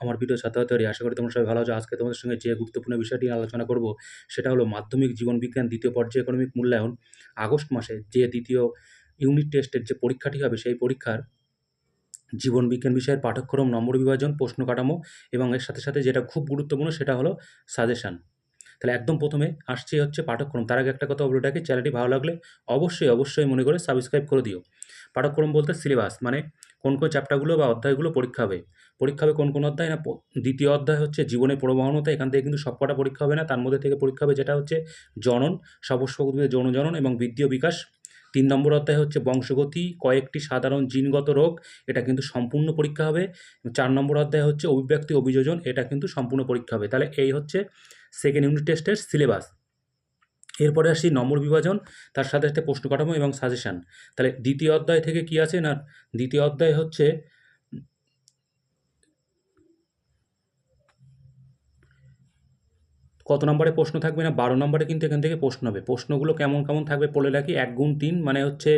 আমার ভিডিও ছাত্রছাত্রী, আশা করি তোমরা সবাই ভালো আছো। আজকে তোমাদের সঙ্গে যে গুরুত্বপূর্ণ বিষয়টি নিয়ে আলোচনা করব সেটা হলো মাধ্যমিক জীবনবিজ্ঞান দ্বিতীয় পর্যায়ক্রমিক মূল্যায়ন আগস্ট মাসে যে দ্বিতীয় ইউনিট টেস্টের যে পরীক্ষাটি হবে সেই পরীক্ষার জীবনবিজ্ঞান বিষয়ের পাঠ্যক্রম, নম্বর বিভাজন, প্রশ্ন কাঠামো এবং এর সাথে সাথে যেটা খুব গুরুত্বপূর্ণ সেটা হলো সাজেশান। তাহলে একদম প্রথমে আসছে হচ্ছে পাঠ্যক্রম। তার আগে একটা কথা বলে রাখি, চ্যানেলটি ভালো লাগলে অবশ্যই মনে করে সাবস্ক্রাইব করে দিও। পাঠ্যক্রম বলতে সিলেবাস, মানে কোন চ্যাপ্টারগুলো বা অধ্যায়গুলো পরীক্ষা হবে। পরীক্ষা হবে কোন অধ্যায় না, দ্বিতীয় অধ্যায় হচ্ছে জীবনের প্রবহনতা। এখান থেকে কিন্তু সবকটা পরীক্ষা হবে না, তার মধ্যে থেকে পরীক্ষা হবে যেটা হচ্ছে জনন, সপুষ্পক উদ্ভিদের যৌন জনন এবং বৃদ্ধি ও বিকাশ। 3 নম্বর অধ্যায় হচ্ছে বংশগতি, কয়েকটি সাধারণ জিনগত রোগ, এটা কিন্তু সম্পূর্ণ পরীক্ষা হবে। 4 নম্বর অধ্যায় হচ্ছে অভিব্যক্তি অভিযোজন, এটা কিন্তু সম্পূর্ণ পরীক্ষা হবে। তাহলে এই হচ্ছে সেকেন্ড ইউনিট টেস্টের সিলেবাস। এরপরে আসি নম্বর বিভাজন, তার সাথে সাথে প্রশ্ন কাঠামো এবং সাজেশান। তাহলে দ্বিতীয় অধ্যায় থেকে কি আছে না, দ্বিতীয় অধ্যায় হচ্ছে কত নম্বরে প্রশ্ন থাকবে না, 12 নম্বরে কিন্তু এখান থেকে প্রশ্ন হবে। প্রশ্নগুলো কেমন কেমন থাকবে বলে রাখি। 1 গুণ 3 মানে হচ্ছে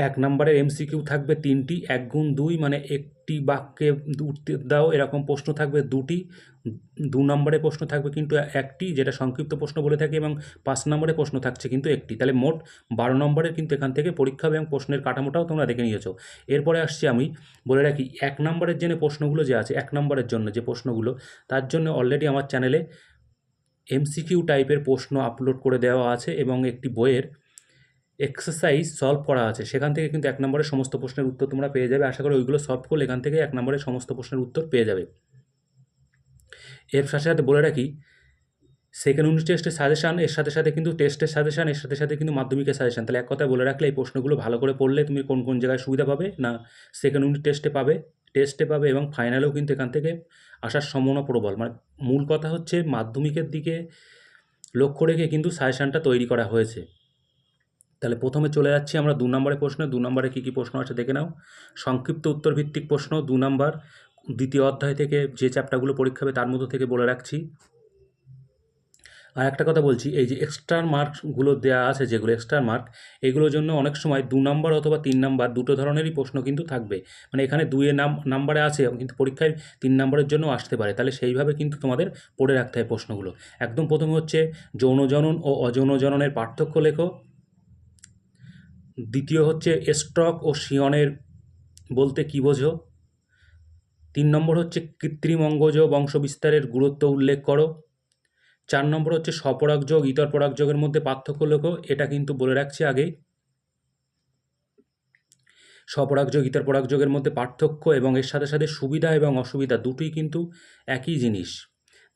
1 নম্বরের এমসিকিউ থাকবে 3টি, 1 গুণ 2 মানে একটি বাক্যে উত্তর দাও এরকম প্রশ্ন থাকবে 2টি, 2 নম্বরের প্রশ্ন থাকবে কিন্তু 1টি, যেটা সংক্ষিপ্ত প্রশ্ন বলে থাকি, এবং 5 নম্বরের প্রশ্ন থাকছে কিন্তু 1টি। তাহলে মোট 12 নম্বরের কিন্তু এখান থেকে পরীক্ষা হবে এবং প্রশ্নের কাঠামোটাও তোমরা দেখে নিয়েছো। এরপরে আসছি আমি বলে রাখি 1 নম্বরের জন্য প্রশ্নগুলো যে আছে, 1 নম্বরের জন্য যে প্রশ্নগুলো, তার জন্য অলরেডি আমার চ্যানেলে এমসিকিউ টাইপের প্রশ্ন আপলোড করে দেওয়া আছে এবং একটি বইয়ের এক্সারসাইজ সলভ করা আছে। সেখান থেকে কিন্তু 1 নম্বরের সমস্ত প্রশ্নের উত্তর তোমরা পেয়ে যাবে। আশা করি ওইগুলো সলভ করলে এখান থেকে 1 নম্বরের সমস্ত প্রশ্নের উত্তর পেয়ে যাবে। এর সাথে সাথে বলে রাখি সেকেন্ড ইউনিট টেস্টের সাজেশান, এর সাথে সাথে কিন্তু টেস্টের সাজেশান, এর সাথে সাথে কিন্তু মাধ্যমিকের সাজেশান। তাহলে এক কথায় বলে রাখলে এই প্রশ্নগুলো ভালো করে পড়লে তুমি কোন কোন জায়গায় সুবিধা পাবে না, সেকেন্ড ইউনিট টেস্টে পাবে এবং ফাইনালেও কিন্তু এখান থেকে আসার সম্ভাবনা প্রবল। মানে মূল কথা হচ্ছে মাধ্যমিকের দিকে লক্ষ্য রেখে কিন্তু সাজেশানটা তৈরি করা হয়েছে। তাহলে প্রথমে চলে যাচ্ছি আমরা 2 নম্বরের প্রশ্নে। 2 নম্বরে কী কী প্রশ্ন আছে দেখে নাও। সংক্ষিপ্ত উত্তর ভিত্তিক প্রশ্ন 2 নম্বর, দ্বিতীয় অধ্যায় থেকে যে চ্যাপ্টারগুলো পরীক্ষা হবে তার মধ্যে থেকে বলে রাখছি। আর একটা কথা বলছি, এই যে এক্সট্রা মার্কসগুলো দেওয়া আছে, যেগুলো এক্সট্রা মার্ক, এগুলোর জন্য অনেক সময় 2 নম্বর অথবা 3 নম্বর দুটো ধরনেরই প্রশ্ন কিন্তু থাকবে। মানে এখানে 2 নাম্বারে আছে কিন্তু পরীক্ষায় 3 নম্বরের জন্য আসতে পারে। তাহলে সেইভাবে কিন্তু তোমাদের পড়ে রাখতে হয় প্রশ্নগুলো। একদম প্রথমে হচ্ছে যৌন জনন ও অযৌন জননের পার্থক্য লেখো। দ্বিতীয় হচ্ছে স্ট্রোক ও শিয়নের বলতে কী বোঝো। 3 নম্বর হচ্ছে কৃত্রিম অঙ্গজ বংশবিস্তারের গুরুত্ব উল্লেখ করো। 4 নম্বর হচ্ছে স্বপরাগযোগ ইতর পরাগযোগের মধ্যে পার্থক্য লেখো। এটা কিন্তু বলে রাখছি আগেই। স্বপরাগযোগ ইতর পরাগযোগের মধ্যে পার্থক্য এবং এর সাথে সাথে সুবিধা এবং অসুবিধা দুটোই কিন্তু একই জিনিস।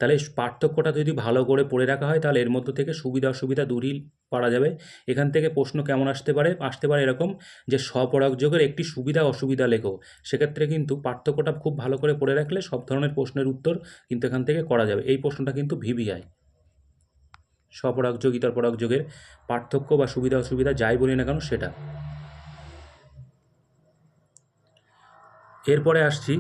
তাহলে পার্থক্যটা যদি ভালো করে পড়ে রাখা হয় তাহলে এর মধ্যে থেকে সুবিধা অসুবিধা দূরই পারা যাবে। এখান থেকে প্রশ্ন কেমন আসতে পারে এরকম যে স্বপরাগযোগের একটি সুবিধা অসুবিধা লেখো। সেক্ষেত্রে কিন্তু পার্থক্যটা খুব ভালো করে পড়ে রাখলে সব ধরনের প্রশ্নের উত্তর কিন্তু এখান থেকে করা যাবে। এই প্রশ্নটা কিন্তু ভিভিআই, স্বপরাগযোগ ইতর পরাগযোগের পার্থক্য বা সুবিধা অসুবিধা যাই বলি না কেন সেটা। এরপরে আসছি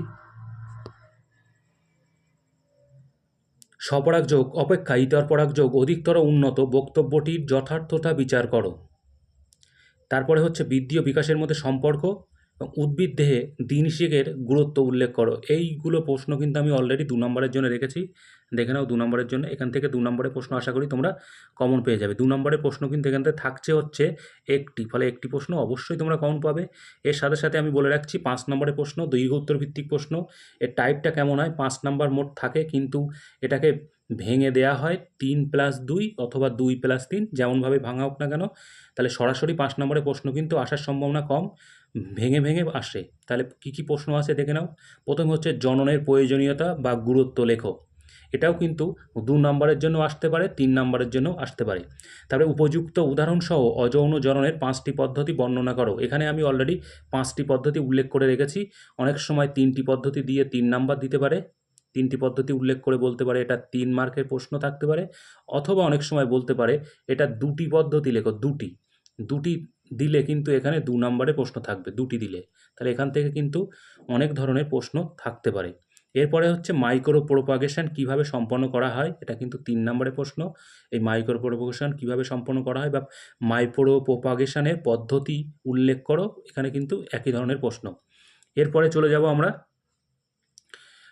স্বপরাগযোগ অপেক্ষা ইতর পরাগযোগ অধিকতর উন্নত, বক্তব্যটির যথার্থতা বিচার করো। তারপরে হচ্ছে বৃদ্ধি ও বিকাশের মধ্যে সম্পর্ক এবং উদ্ভিদ দেহে দিনশেকের গুরুত্ব উল্লেখ করো। এইগুলো প্রশ্ন কিন্তু আমি অলরেডি 2 নম্বরের জন্য রেখেছি, দেখে নাও 2 নম্বরের জন্য। এখান থেকে 2 নম্বরের প্রশ্ন আশা করি তোমরা কমন পেয়ে যাবে। 2 নম্বরের প্রশ্ন কিন্তু এখান থেকে থাকছে হচ্ছে একটি, ফলে একটি প্রশ্ন অবশ্যই তোমরা কমন পাবে। এর সাথে সাথে আমি বলে রাখছি 5 নম্বরের প্রশ্ন দৈর্ঘ্য উত্তর ভিত্তিক প্রশ্ন। এর টাইপটা কেমন হয়, 5 নম্বর মোট থাকে কিন্তু এটাকে ভেঙে দেয়া হয় 3+2 অথবা 2+3, যেমনভাবে ভাঙা হোক না কেন। তাহলে সরাসরি 5 নম্বরের প্রশ্ন কিন্তু আসার সম্ভাবনা কম, ভেঙে ভেঙে আসে। তাহলে কী কী প্রশ্ন আছে দেখে নাও। প্রথমে হচ্ছে জননের প্রয়োজনীয়তা বা গুরুত্ব লেখো। এটাও কিন্তু 2 নম্বরের জন্য আসতে পারে, 3 নম্বরের জন্য আসতে পারে। তারপরে উপযুক্ত উদাহরণসহ অযৌন জননের 5টি পদ্ধতি বর্ণনা করো। এখানে আমি অলরেডি 5টি পদ্ধতি উল্লেখ করে রেখেছি। অনেক সময় 3টি পদ্ধতি দিয়ে 3 নাম্বার দিতে পারে, 3টি পদ্ধতি উল্লেখ করে বলতে পারে এটা 3 মার্কের প্রশ্ন থাকতে পারে, অথবা অনেক সময় বলতে পারে এটা 2টি পদ্ধতি লেখো। 2টি দিলে কিন্তু এখানে 2 নম্বরের প্রশ্ন থাকবে, 2টি দিলে। তাহলে এখান থেকে কিন্তু অনেক ধরনের প্রশ্ন থাকতে পারে। এরপরে হচ্ছে মাইক্রো প্রোপাগেশন কীভাবে সম্পন্ন করা হয়, এটা কিন্তু 3 নম্বরের প্রশ্ন। এই মাইক্রো প্রোপাগেশন কীভাবে সম্পন্ন করা হয় বা মাইক্রো প্রোপাগেশনের পদ্ধতি উল্লেখ করো, এখানে কিন্তু একই ধরনের প্রশ্ন। এরপরে চলে যাব আমরা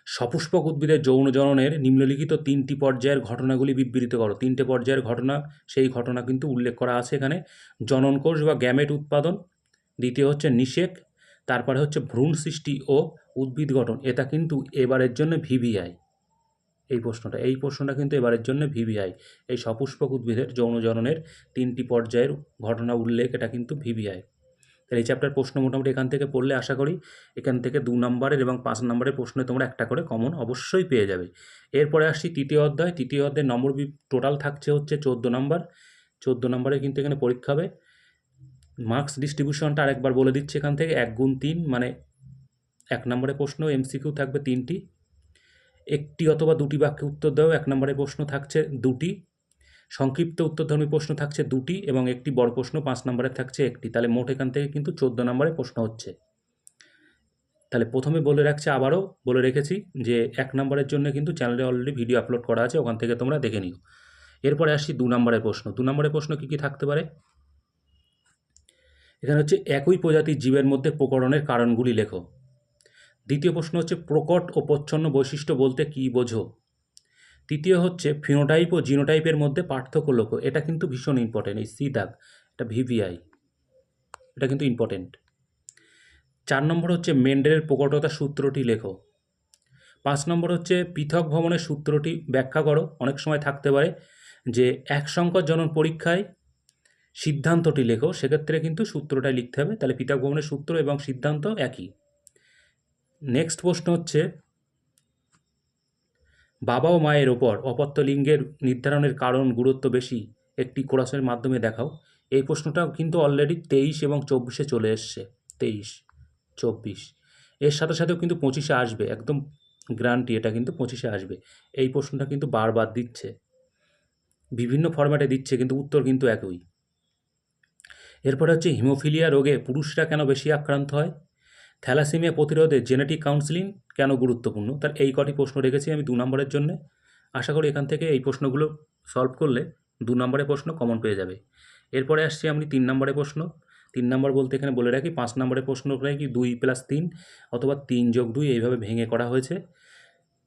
সপুষ্পক উদ্ভিদের যৌন জননের নিম্নলিখিত 3টি পর্যায়ের ঘটনাগুলি বিবৃত করো। 3টে পর্যায়ের ঘটনা, সেই ঘটনা কিন্তু উল্লেখ করা আছে এখানে। জননকোষ বা গ্যামেট উৎপাদন, দ্বিতীয় হচ্ছে নিষেক, তারপরে হচ্ছে ভ্রূণ সৃষ্টি ও উদ্ভিদ গঠন। এটা কিন্তু এবারের জন্য ভিভিআই। এই প্রশ্নটা কিন্তু এবারের জন্য ভিভিআই। এই সপুষ্পক উদ্ভিদের যৌন জননের 3টি পর্যায়ের ঘটনা উল্লেখ, এটা কিন্তু ভিভিআই। তাহলে এই চ্যাপ্টার প্রশ্ন মোটামুটি এখান থেকে পড়লে আশা করি এখান থেকে 2 নম্বরের এবং 5 নম্বরের প্রশ্নে তোমরা একটা করে কমন অবশ্যই পেয়ে যাবে। এরপরে আসছি তৃতীয় অধ্যায়। তৃতীয় অধ্যায়ের নম্বর টোটাল থাকছে হচ্ছে 14 নম্বর। 14 নম্বরে কিন্তু এখানে পরীক্ষা হবে। মার্কস ডিস্ট্রিবিউশনটা আরেকবার বলে দিচ্ছে এখান থেকে 1 গুণ 3, মানে 1 নম্বরের প্রশ্ন এমসিকিউ থাকবে 3টি, একটি অথবা দুটি বাক্যে উত্তর দাও 1 নম্বরের প্রশ্ন থাকছে 2টি, সংক্ষিপ্ত উত্তরধর্মী প্রশ্ন থাকছে 2টি এবং একটি বড় প্রশ্ন 5 নম্বরের থাকছে 1টি। তাহলে মোট এখান থেকে কিন্তু 14 নম্বরের প্রশ্ন হচ্ছে। তাহলে প্রথমে বলে রাখছি, আবারও বলে রেখেছি যে 1 নম্বরের জন্য কিন্তু চ্যানেলে অলরেডি ভিডিও আপলোড করা আছে, ওখান থেকে তোমরা দেখে নিও। এরপরে আসছি 2 নম্বরের প্রশ্ন। 2 নম্বরের প্রশ্ন কী কী থাকতে পারে? এখানে হচ্ছে একই প্রজাতির জীবের মধ্যে প্রকরণের কারণগুলি লেখো। দ্বিতীয় প্রশ্ন হচ্ছে প্রকট ও প্রচ্ছন্ন বৈশিষ্ট্য বলতে কী বোঝো। তৃতীয় হচ্ছে ফিনোটাইপ ও জিনোটাইপের মধ্যে পার্থক্য লেখো। এটা কিন্তু ভীষণ ইম্পর্টেন্ট, এই সি দাগ, এটা ভিভিআই, এটা কিন্তু ইম্পর্টেন্ট। 4 নম্বর হচ্ছে মেন্ডেলের প্রকটতা সূত্রটি লেখো। 5 নম্বর হচ্ছে পৃথক ভ্রমণের সূত্রটি ব্যাখ্যা করো। অনেক সময় থাকতে পারে যে এক সংকর জনন পরীক্ষায় সিদ্ধান্তটি লেখো, সেক্ষেত্রে কিন্তু সূত্রটাই লিখতে হবে। তাহলে পৃথক ভ্রমণের সূত্র এবং সিদ্ধান্ত একই। নেক্সট প্রশ্ন হচ্ছে বাবা ও মায়ের ওপর অপত্য লিঙ্গের নির্ধারণের কারণ গুরুত্ব বেশি একটি কোরাসের মাধ্যমে দেখাও। এই প্রশ্নটা কিন্তু অলরেডি 23 এবং 24-এ চলে এসছে। 23, 24, এর সাথে সাথেও কিন্তু 25-এ আসবে, একদম গ্যারান্টি, এটা কিন্তু 25-এ আসবে। এই প্রশ্নটা কিন্তু বারবার দিচ্ছে, বিভিন্ন ফরম্যাটে দিচ্ছে, কিন্তু উত্তর কিন্তু একই। এরপরে হচ্ছে হিমোফিলিয়া রোগে পুরুষরা কেন বেশি আক্রান্ত হয়। থ্যালাসেমিয়া প্রতিরোধে জেনেটিক কাউন্সেলিং কেন গুরুত্বপূর্ণ। তার এই কটি প্রশ্ন রেখেছি আমি 2 নম্বরের জন্য। আশা করি এখান থেকে এই প্রশ্নগুলো সলভ করলে 2 নম্বরের প্রশ্ন কমন পেয়ে যাবে। এরপরে আসছি আমি 3 নম্বরের প্রশ্ন। 3 নম্বর বলতে এখানে বলে রাখি 5 নম্বরের প্রশ্ন কি 2 + 3 অথবা 3 + 2 এইভাবে ভেঙে করা হয়েছে।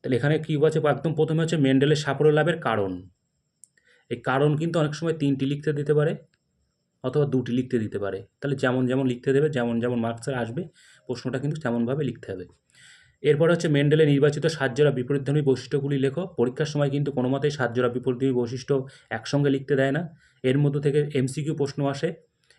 তাহলে এখানে কী আছে, একদম প্রথমে হচ্ছে মেন্ডেলের সাফল্য লাভের কারণ। এই কারণ কিন্তু অনেক সময় 3টি লিখতে দিতে পারে অথবা 2টি লিখতে দিতে পারে। তাহলে যেমন যেমন লিখতে দেবে, যেমন যেমন মার্কসের আসবে প্রশ্নটা কিন্তু তেমনভাবে লিখতে হবে। এরপর হচ্ছে মেন্ডেলের নির্বাচিত সাতজোড়া বিপরীতধর্মী বৈশিষ্ট্যগুলি লেখো। পরীক্ষার সময় কিন্তু কোনো মতেই সাতজোড়া বিপরীতধর্মী বৈশিষ্ট্য একসঙ্গে লিখতে দেয় না। এর মধ্যে থেকে এমসিকিউ প্রশ্ন আসে,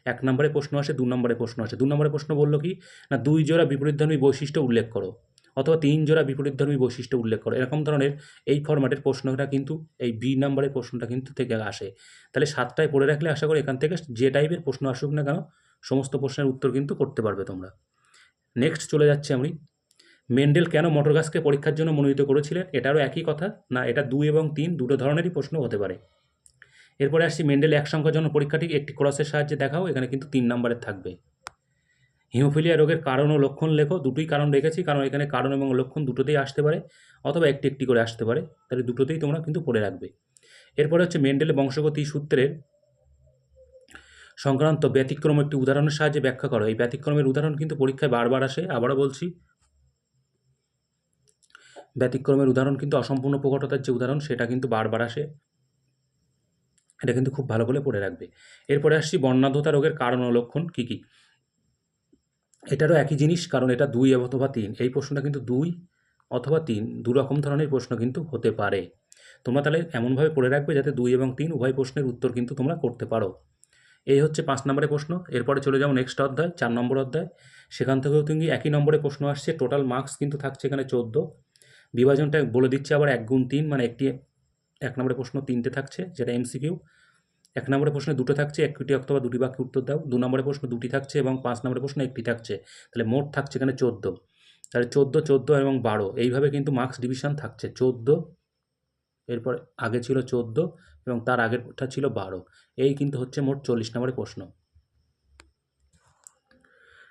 1 নম্বরে প্রশ্ন আসে, 2 নম্বরে প্রশ্ন আসে। 2 নম্বরে প্রশ্ন বললো কি না 2 জোড়া বিপরীতধর্মী বৈশিষ্ট্য উল্লেখ করো অথবা 3 জোড়া বিপরীতধর্মী বৈশিষ্ট্য উল্লেখ করো। এরকম ধরনের এই ফরম্যাটের প্রশ্নটা কিন্তু এই বি নম্বরের প্রশ্নটা কিন্তু থেকে আসে। তাহলে 7টায় পড়ে রাখলে আশা করি এখান থেকে যে টাইপের প্রশ্ন আসুক না কেন সমস্ত প্রশ্নের উত্তর কিন্তু করতে পারবে তোমরা। নেক্সট চলে যাচ্ছে আমি, মেন্ডেল কেন মটর গাছকে পরীক্ষার জন্য মনোনীত করেছিলেন। এটারও একই কথা, না এটা 2 এবং 3 দুটো ধরনেরই প্রশ্ন হতে পারে। এরপরে আসছি মেন্ডেল এক সংখ্যার জন্য পরীক্ষাটি একটি ক্রসের সাহায্যে দেখাও। এখানে কিন্তু 3 নম্বরের থাকবে। হিমোফিলিয়া রোগের কারণ ও লক্ষণ লেখো। দুটোই কারণ রেখেছি, কারণ এখানে কারণ এবং লক্ষণ দুটোতেই আসতে পারে অথবা একটি একটি করে আসতে পারে, তাহলে দুটোতেই তোমরা কিন্তু পড়ে রাখবে। এরপরে হচ্ছে মেন্ডেলের বংশগতি সূত্রের সংক্রান্ত ব্যতিক্রম একটি উদাহরণের সাহায্যে ব্যাখ্যা করো। এই ব্যতিক্রমের উদাহরণ কিন্তু পরীক্ষায় বারবার আসে, আবারও বলছি ব্যতিক্রমের উদাহরণ কিন্তু অসম্পূর্ণ প্রকটতার যে উদাহরণ সেটা কিন্তু বারবার আসে, এটা কিন্তু খুব ভালো করে পড়ে রাখবে। এরপরে আসছি বর্ণাঢ্যতা রোগের কারণ ও লক্ষণ কী কী। এটারও একই জিনিস, কারণ এটা 2 অথবা 3, এই প্রশ্নটা কিন্তু 2 অথবা 3 দুরকম ধরনের প্রশ্ন কিন্তু হতে পারে। তোমরা তাহলে এমনভাবে পড়ে রাখবে যাতে 2 এবং 3 উভয় প্রশ্নের উত্তর কিন্তু তোমরা করতে পারো। এই হচ্ছে 5 নম্বরের প্রশ্ন। এরপরে চলে যাবো নেক্সট অধ্যায়, 4 নম্বর অধ্যায়। সেখান থেকেও তুমি একই নম্বরে প্রশ্ন আসছে। টোটাল মার্কস কিন্তু থাকছে এখানে 14। বিভাজনটা বলে দিচ্ছে আবার 1 গুণ 3, মানে 1 নম্বরের প্রশ্ন 3টে থাকছে যেটা এমসিকিউ। 1 নম্বরের প্রশ্নে 2টো থাকছে, একটি অথবা দুটি বাক্যে উত্তর দাও। 2 নম্বরের প্রশ্ন 2টি থাকছে এবং 5 নম্বরের প্রশ্ন 1টি থাকছে। তাহলে মোট থাকছে এখানে 14। তাহলে 14, 14 এবং 12 এইভাবে কিন্তু মার্কস ডিভিশন থাকছে। 14, এরপর আগে ছিল 14 এবং তার আগেরটা ছিল 12। এই কিন্তু হচ্ছে মোট 40 নম্বরের প্রশ্ন।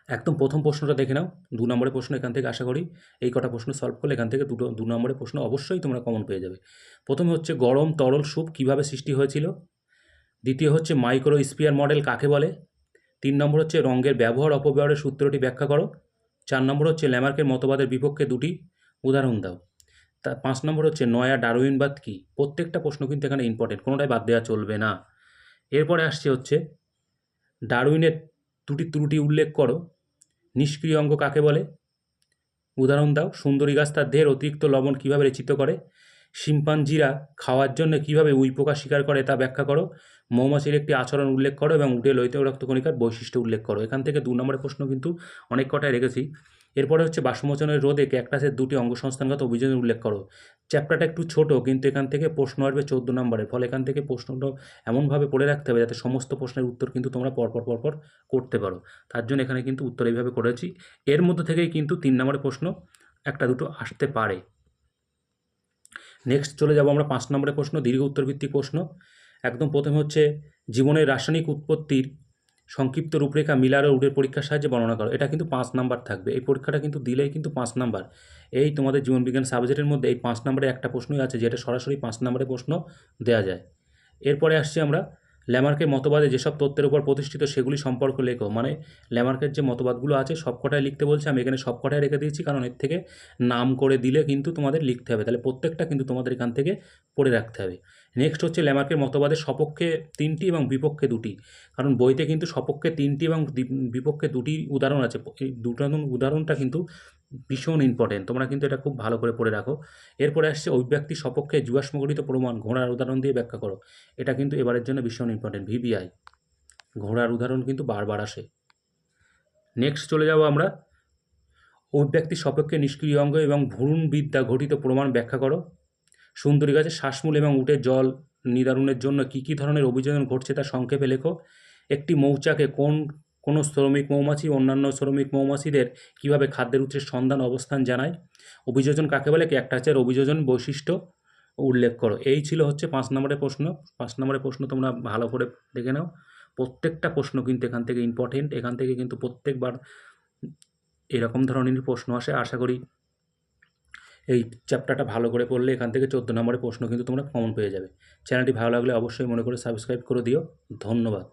একদম প্রথম প্রশ্নটা দেখে নাও, 2 নম্বরের প্রশ্ন। এখান থেকে আশা করি এই কটা প্রশ্ন সলভ করলে এখান থেকে 2 নম্বরের প্রশ্ন অবশ্যই তোমরা কমন পেয়ে যাবে। প্রথমে হচ্ছে গরম তরল স্যুপ কীভাবে সৃষ্টি হয়েছিল। দ্বিতীয় হচ্ছে মাইক্রোস্ফিয়ার মডেল কাকে বলে। 3 নম্বর হচ্ছে রঙের ব্যবহার অপব্যবহারের সূত্রটি ব্যাখ্যা করো। 4 নম্বর হচ্ছে ল্যামার্কের মতবাদের বিপক্ষে 2টি উদাহরণ দাও। তা 5 নম্বর হচ্ছে নয়া ডারউইনবাদ কী? প্রত্যেকটা প্রশ্ন কিন্তু এখানে ইম্পর্টেন্ট, কোনোটাই বাদ দেওয়া চলবে না। এরপরে আসছে হচ্ছে ডারউইনের দুটি ত্রুটি উল্লেখ করো। নিষ্ক্রিয় অঙ্গ কাকে বলে? উদাহরণ দাও। সুন্দরী গাছ তার দেহের অতিরিক্ত লবণ কীভাবে রেচিত করে? শিম্পাঞ্জিরা খাওয়ার জন্য কীভাবে উইপোকা শিকার করে তা ব্যাখ্যা করো। মৌমাছির একটি আচরণ উল্লেখ করো এবং উটে লোহিত রক্তকণিকার বৈশিষ্ট্য উল্লেখ করো। এখান থেকে 2 নম্বরের প্রশ্ন কিন্তু অনেক কটাই রেখেছি। এরপরে হচ্ছে বাষ্পমোচনের রোধে ক্যাকটাসের দুটি অঙ্গসংস্থানগত অভিযোজন উল্লেখ করো। চ্যাপ্টারটা একটু ছোট, কিন্তু এখান থেকে প্রশ্ন আসবে 14 নম্বরের, ফলে এখান থেকে প্রশ্নটা এমনভাবে পড়ে রাখতে হবে যাতে সমস্ত প্রশ্নের উত্তর কিন্তু তোমরা পরপর করতে পারো। তার জন্য এখানে কিন্তু উত্তর এইভাবে করেছি। এর মধ্যে থেকেই কিন্তু 3 নম্বরের প্রশ্ন একটা দুটো আসতে পারে। নেক্সট চলে যাব আমরা 5 নম্বরের প্রশ্ন, দীর্ঘ উত্তরভিত্তিক প্রশ্ন। একদম প্রথমে হচ্ছে জীবনের রাসায়নিক উৎপত্তির সংক্ষিপ্ত রূপরেখা মিলার ও উডের পরীক্ষার সাহায্যে বর্ণনা করো। এটা কিন্তু 5 নাম্বার থাকবে। এই পরীক্ষাটা কিন্তু দিলেই কিন্তু 5 নাম্বার। এই তোমাদের জীবনবিজ্ঞান সাবজেক্টের মধ্যে এই 5 নম্বরে একটা প্রশ্নই আছে, যেটা সরাসরি 5 নম্বরের প্রশ্ন দেওয়া যায়। এরপরে আসছি আমরা ল্যামার্কের মতবাদে যেসব তত্ত্বের উপর প্রতিষ্ঠিত সেগুলি সম্পর্ক লেখো। মানে ল্যামার্কের যে মতবাদগুলো আছে সবকটাই লিখতে বলছে, আমি এখানে সবকটাই রেখে দিয়েছি, কারণ এর থেকে নাম করে দিলে কিন্তু তোমাদের লিখতে হবে, তাহলে প্রত্যেকটা কিন্তু তোমাদের এখান থেকে পড়ে রাখতে হবে। নেক্সট হচ্ছে ল্যামার্কের মতবাদের সপক্ষে 3টি এবং বিপক্ষে 2টি, কারণ বইতে কিন্তু সপক্ষে 3টি এবং বিপক্ষে 2টি উদাহরণ আছে। এই দুটো উদাহরণটা কিন্তু ভীষণ ইম্পর্টেন্ট, তোমরা কিন্তু এটা খুব ভালো করে পড়ে রাখো। এরপরে আসছে অভিব্যক্তি সপক্ষে জীবাশ্মগঠিত প্রমাণ ঘোড়ার উদাহরণ দিয়ে ব্যাখ্যা করো। এটা কিন্তু এবারের জন্য ভীষণ ইম্পর্টেন্ট, ভিবিআই ঘোড়ার উদাহরণ কিন্তু বারবার আসে। নেক্সট চলে যাব আমরা অভিব্যক্তি সপক্ষে নিষ্ক্রিয় অঙ্গ এবং ভ্রূণবিদ্যা ঘটিত প্রমাণ ব্যাখ্যা করো। সুন্দরী গাছের শ্বাসমূল এবং উটের জল নিদারুণের জন্য কী কী ধরনের অভিযোজন ঘটছে তা সংক্ষেপে লেখো। একটি মৌচাকে কোনো শ্রমিক মৌমাছি অন্যান্য শ্রমিক মৌমাছিদের কীভাবে খাদ্যের উৎসের সন্ধান অবস্থান জানায়। অভিযোজন কাকে বলে? ক্যাকটাসের অভিযোজন বৈশিষ্ট্য উল্লেখ করো। এই ছিল হচ্ছে 5 নম্বরের প্রশ্ন। 5 নম্বরের প্রশ্ন তোমরা ভালো করে দেখে নাও, প্রত্যেকটা প্রশ্ন কিন্তু এখান থেকে ইম্পর্টেন্ট। এখান থেকে কিন্তু প্রত্যেকবার এরকম ধরনেরই প্রশ্ন আসে। আশা করি এই চ্যাপ্টারটা ভালো করে পড়লে এখান থেকে 14 নম্বরের প্রশ্ন কিন্তু তোমরা কমন পেয়ে যাবে। চ্যানেলটি ভালো লাগলে অবশ্যই মনে করে সাবস্ক্রাইব করে দিও। ধন্যবাদ।